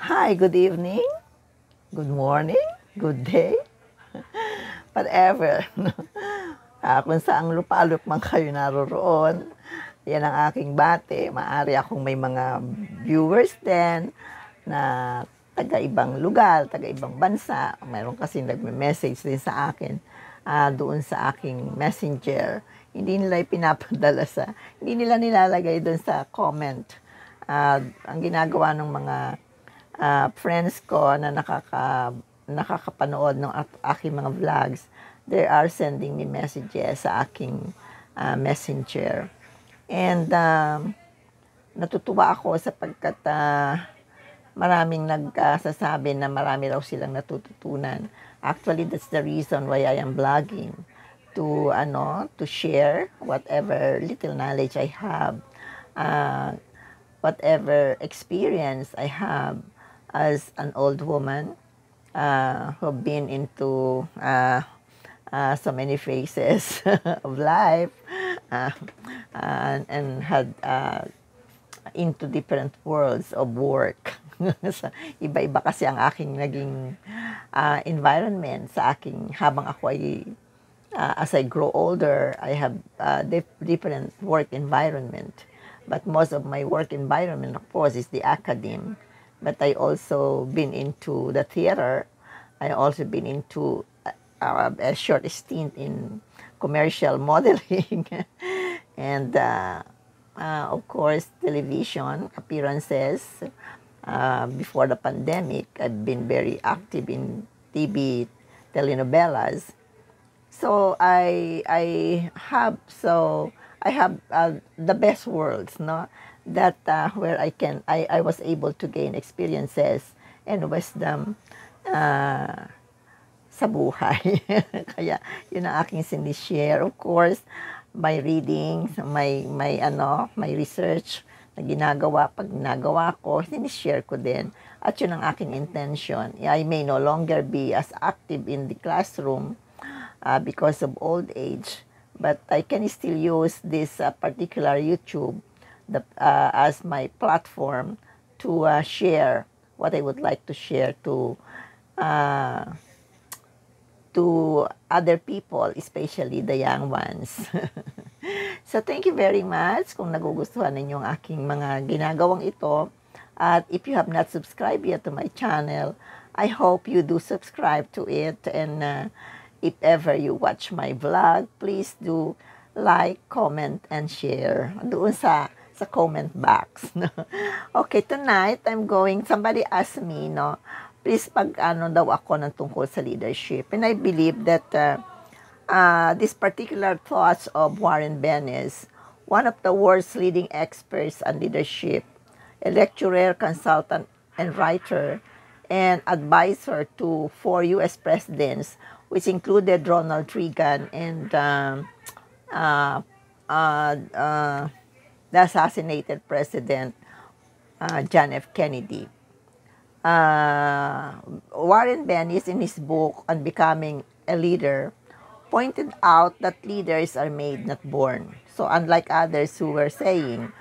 Hi, good evening, good morning, good day, whatever. Kung saang lupalop man kayo naroroon, yan ang aking bate. Maari akong may mga viewers din na taga-ibang lugar, taga-ibang bansa. Mayroon kasi nagme-message din sa akin doon sa aking messenger. Hindi nila ipinapadala hindi nila nilalagay doon sa comment. Ang ginagawa ng mga friends ko na nakakapanood ng aking mga vlogs, they are sending me messages sa aking messenger. And natutuwa ako sapagkat maraming nagsasabi na marami raw silang natututunan. Actually, that's the reason why I am vlogging, to share whatever little knowledge I have, whatever experience I have as an old woman who've been into so many phases of life and had into different worlds of work. Iba-iba kasi ang aking naging environment sa aking habang ako ay as I grow older, I have different work environment. But most of my work environment, of course, is the academe. But I also been into the theater. I also been into a short stint in commercial modeling. And of course, television appearances. Before the pandemic, I've been very active in TV telenovelas. So I have the best worlds, no? That where I was able to gain experiences and wisdom sa buhay. Kaya yun ang aking sinishare. Of course, my reading, my research na pag ginagawa ko, sinishare ko din. At yun ang aking intention. I may no longer be as active in the classroom because of old age, but I can still use this particular YouTube as my platform to share what I would like to share to other people, especially the young ones. So thank you very much kung nagugustuhan ninyo ang aking mga ginagawang ito. At if you have not subscribed yet to my channel, I hope you do subscribe to it. And if ever you watch my vlog, please do like, comment, and share doon sa comment box. No? Okay, tonight, somebody asked me, no, please pag-ano daw ako ng tungkol sa leadership. And I believe that this particular thoughts of Warren Bennis, one of the world's leading experts on leadership, a lecturer, consultant, and writer, and advisor to 4 U.S. presidents, which included Ronald Reagan and the assassinated President John F. Kennedy. Warren Bennis, in his book on becoming a leader, pointed out that leaders are made, not born. So unlike others who were saying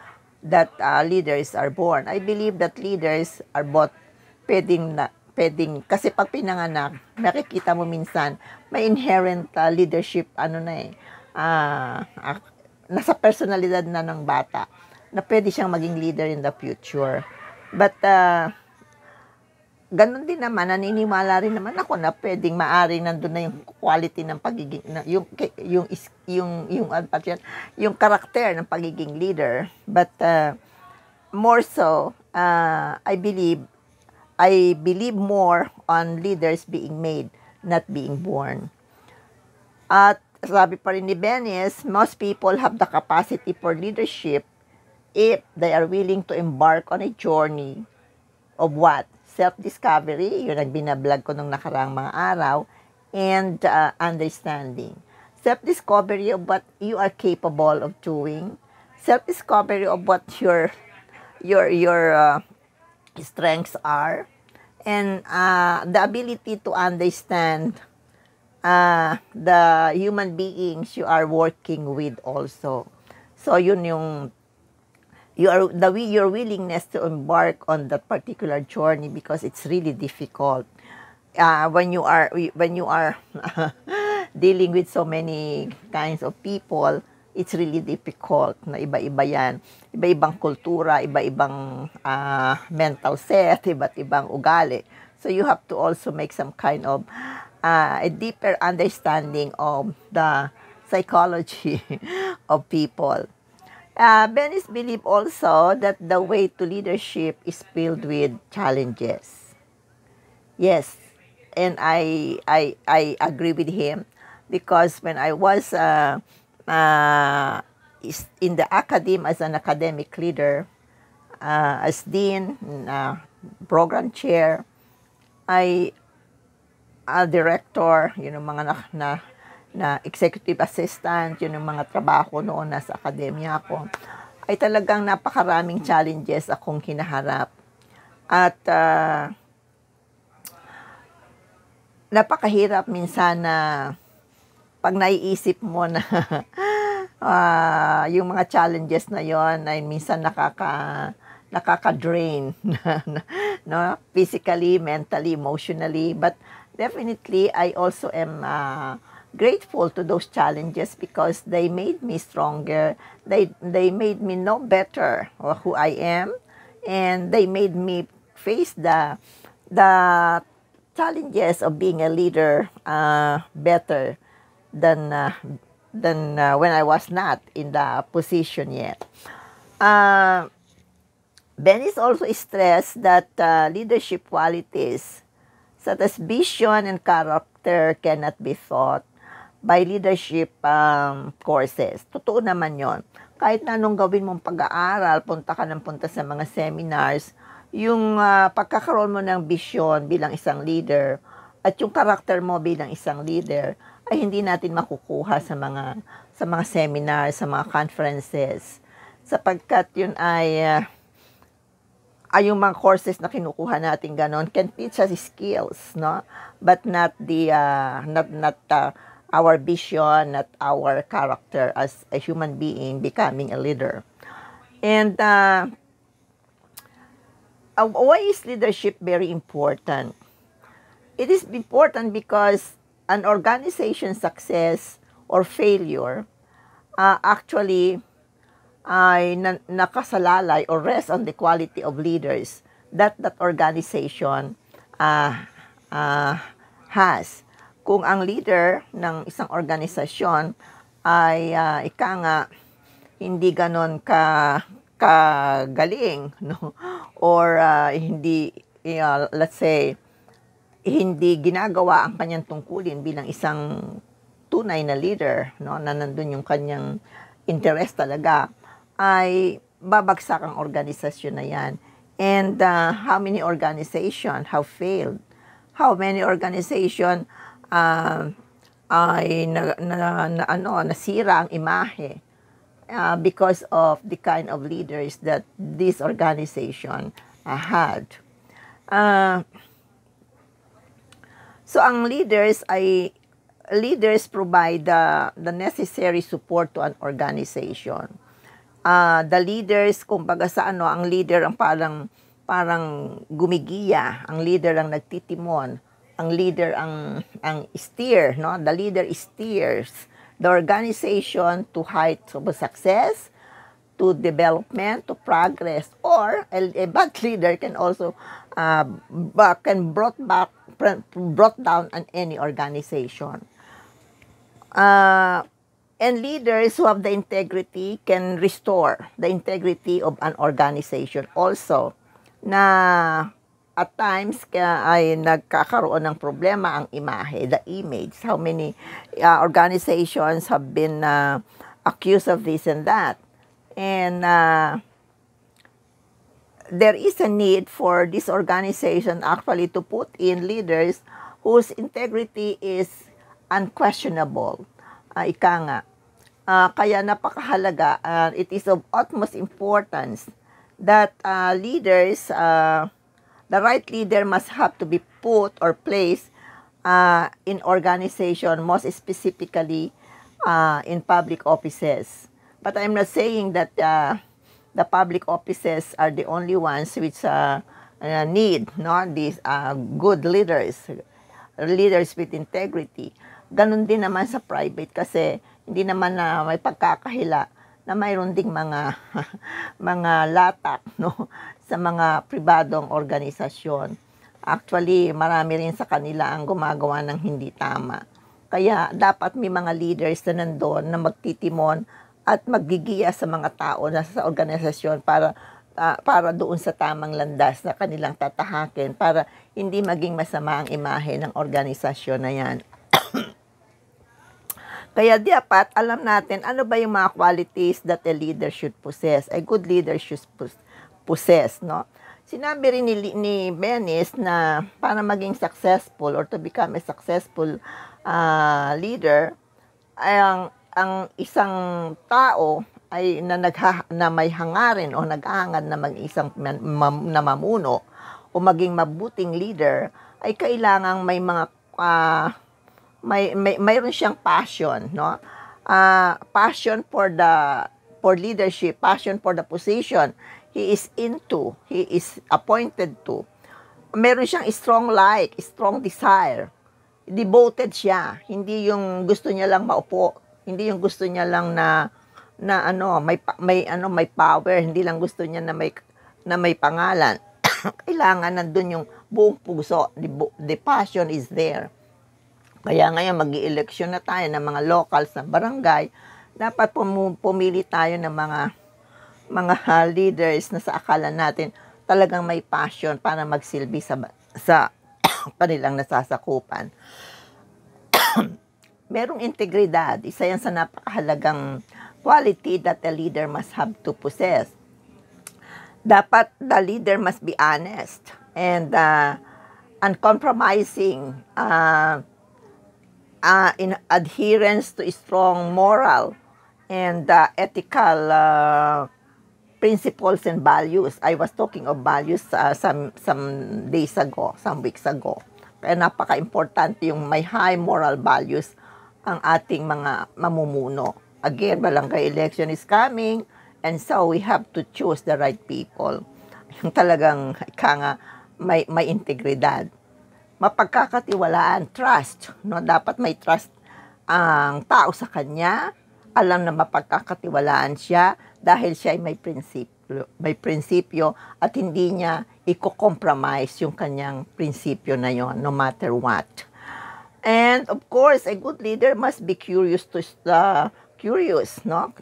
that leaders are born, I believe that leaders are both pwedeng, kasi pag pinanganak, makikita mo minsan, may inherent leadership, nasa personalidad na ng bata, na pwede siyang maging leader in the future. But, ganun din naman, naniniwala rin naman ako na pwedeng maaring nandun na yung quality ng pagiging, yung karakter ng pagiging leader. But, more so, I believe more on leaders being made, not being born. At sabi pa rin ni Bennis, most people have the capacity for leadership if they are willing to embark on a journey of what? Self-discovery, yun ang binablog ko nung nakaraang mga araw, and understanding. Self-discovery of what you are capable of doing. Self-discovery of what your strengths are, and the ability to understand the human beings you are working with also. So yun your willingness to embark on that particular journey, because it's really difficult when you are dealing with so many kinds of people. It's really difficult na iba-iba yan, iba-ibang kultura, iba-ibang mental set, iba't ibang ugali. So you have to also make some kind of a deeper understanding of the psychology of people. Benis believe also that the way to leadership is filled with challenges. Yes, and I agree with him, because when I was in the academy as an academic leader, as dean, program chair, I director, yun ang mga na executive assistant, yun ang mga trabaho noon nasa akademya ko, ay talagang napakaraming challenges akong hinaharap. At napakahirap minsan na pag naiisip mo na yung mga challenges na yon ay minsan nakaka-drain no, physically, mentally, emotionally. But definitely I also am grateful to those challenges, because they made me stronger. They made me know better who I am, and they made me face the challenges of being a leader better than when I was not in the position yet. Benis also stressed that leadership qualities such as vision and character cannot be taught by leadership courses. Totoo naman yon. Kahit na anong gawin mong pag-aaral, punta ka ng punta sa mga seminars, yung pagkakaroon mo ng vision bilang isang leader at yung character mo bilang isang leader ay hindi natin makukuha sa mga seminars, sa mga conferences, sapagkat yun ay yung mga courses na kinukuha natin ganon can teach us skills, no, but not our vision, not our character as a human being becoming a leader. And why is leadership very important? It is important because an organization's success or failure actually ay nakasalalay or rest on the quality of leaders that organization has. Kung ang leader ng isang organisasyon ay ika nga hindi ganon kagaling, no, or hindi let's say hindi ginagawa ang kanyang tungkulin bilang isang tunay na leader, no, na nandun yung kanyang interest talaga, ay babagsak ang organisasyon na yan. And how many organization have failed? How many organization ay nasira ang imahe because of the kind of leaders that this organization had. So ang leaders provide the necessary support to an organization. The leaders, kumbaga sa ang leader ang parang gumigiya, ang leader ang nagtitimon, ang leader ang steer, no? The leader steers the organization to heights of success, to development, to progress, or a bad leader can also brought down on any organization. And leaders who have the integrity can restore the integrity of an organization also, na at times ay nagkakaroon ng problema ang imahe, the image. How many organizations have been accused of this and that. And there is a need for this organization actually to put in leaders whose integrity is unquestionable. Ika nga. Kaya napakahalaga, it is of utmost importance that leaders, the right leader must have to be put or placed in organization, most specifically in public offices. But I'm not saying that the public offices are the only ones which need these good leaders with integrity. Ganun din naman sa private kasi hindi naman na may pagkakahila na mayroon ding mga mga latak sa mga pribadong organisasyon. Actually, marami rin sa kanila ang gumagawa ng hindi tama. Kaya dapat may mga leaders na nandoon na magtitimon at maggigiya sa mga tao na sa organisasyon para doon sa tamang landas na kanilang tatahakin para hindi maging masama ang imahe ng organisasyon na yan. Kaya dapat alam natin ano ba yung mga qualities that a leader should possess, a good leader should possess, no? Sinabi rin ni Benes na para maging successful or to become a successful leader, ang isang tao ay na may hangarin o naghahangad na maging isang mamuno o maging mabuting leader ay kailangang may mga mayroon siyang passion, no? Passion for leadership, passion for the position he is appointed to. Meron siyang strong desire. Devoted siya. Hindi yung gusto niya lang maupo, hindi yung gusto niya lang na may power, hindi lang gusto niya na may pangalan. Kailangan nandun yung buong puso. The passion is there. Kaya ngayon mag-i-eleksyon na tayo ng mga locals na barangay, dapat pumili tayo ng mga leaders na sa akala natin talagang may passion para magsilbi sa kanilang nasasakupan. Merong integridad, isa yan sa napakahalagang quality that a leader must have to possess. Dapat the leader must be honest and uncompromising, in adherence to strong moral and ethical principles and values. I was talking of values some weeks ago. Kaya napaka-importante yung may high moral values ang ating mga mamumuno. Again, barangay election is coming and so we have to choose the right people. Yung talagang may integridad. Mapagkakatiwalaan, trust, no? Dapat may trust ang tao sa kanya, alam na mapagkakatiwalaan siya dahil siya ay may prinsipyo at hindi niya i-compromise yung kanyang prinsipyo na yon no matter what. And of course, a good leader must be curious, no?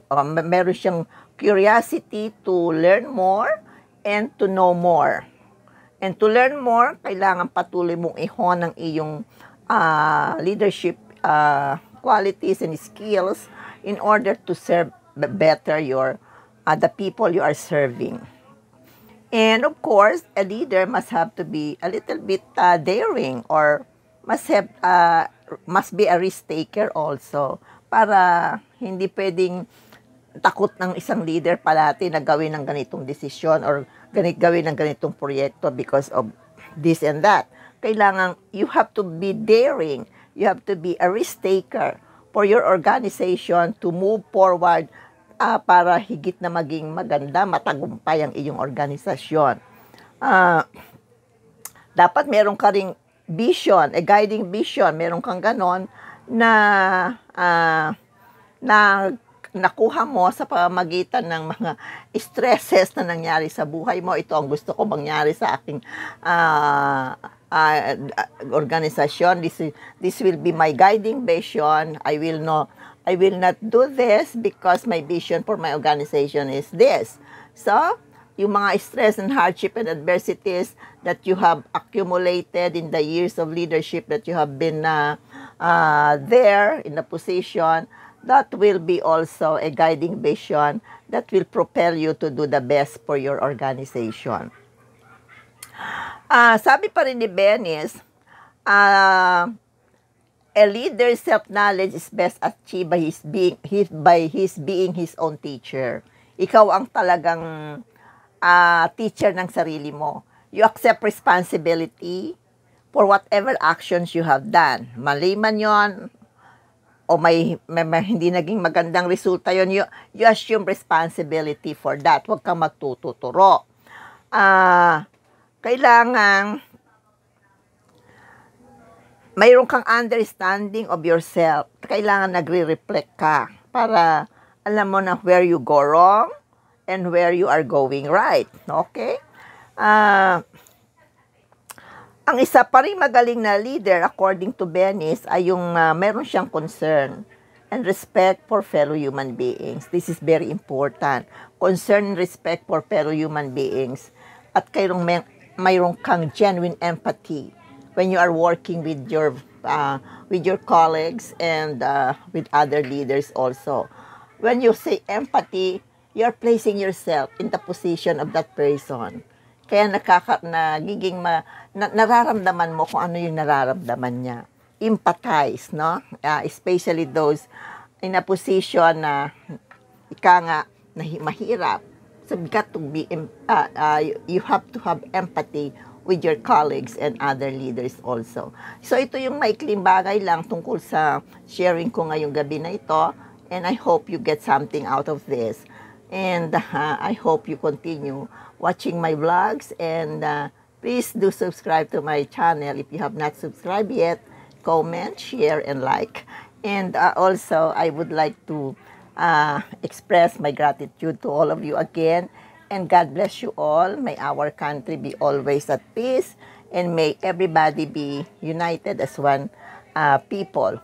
Meron siyang curiosity to learn more and to know more. And to learn more, kailangan patuloy mong ihon ang iyong leadership qualities and skills in order to serve better the people you are serving. And of course, a leader must have to be a little bit daring or must be a risk taker also para hindi pwedeng takot ng isang leader palati na gawin ng ganitong desisyon or gawin ng ganitong proyekto because of this and that. Kailangan, you have to be daring. You have to be a risk taker for your organization to move forward para higit na maging maganda, matagumpay ang iyong organisasyon. Dapat meron ka ring vision, a guiding vision. Meron kang ganon na nakuha mo sa pamamagitan ng mga stresses na nangyari sa buhay mo. Ito ang gusto ko mangyari sa aking organisasyon. This will be my guiding vision. I will not do this because my vision for my organization is this. So, yung mga stress and hardship and adversities that you have accumulated in the years of leadership that you have been there in the position, that will be also a guiding vision that will propel you to do the best for your organization. Sabi pa rin ni Benes, a leader's self-knowledge is best achieved by his being his own teacher. Ikaw ang talagang teacher ng sarili mo. You accept responsibility for whatever actions you have done. Mali man yon, o may hindi naging magandang resulta yon, you assume responsibility for that. Huwag kang magtututuro. Kailangan mayroon kang understanding of yourself. Kailangan nagre-reflect ka para alam mo na where you go wrong and where you are going right. Okay? Ang isa pa rin magaling na leader, according to Venice, ay yung meron siyang concern and respect for fellow human beings. This is very important. Concern and respect for fellow human beings. At mayroon kang genuine empathy when you are working with your colleagues and with other leaders also. When you say empathy, you're placing yourself in the position of that person. Kaya nararamdaman mo kung ano yung nararamdaman niya. Empathize, no? Especially those in a position na mahirap. So you have to have empathy with your colleagues and other leaders also. So ito yung maikling bagay lang tungkol sa sharing ko ngayong gabi na ito. And I hope you get something out of this. And I hope you continue watching my vlogs. And please do subscribe to my channel if you have not subscribed yet. Comment, share, and like. And also, I would like to express my gratitude to all of you again. And God bless you all. May our country be always at peace. And may everybody be united as one people.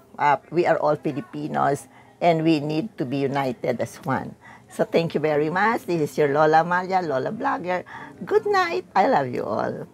We are all Filipinos. And we need to be united as one. So thank you very much. This is your Lola Malia, Lola Vlogger. Good night. I love you all.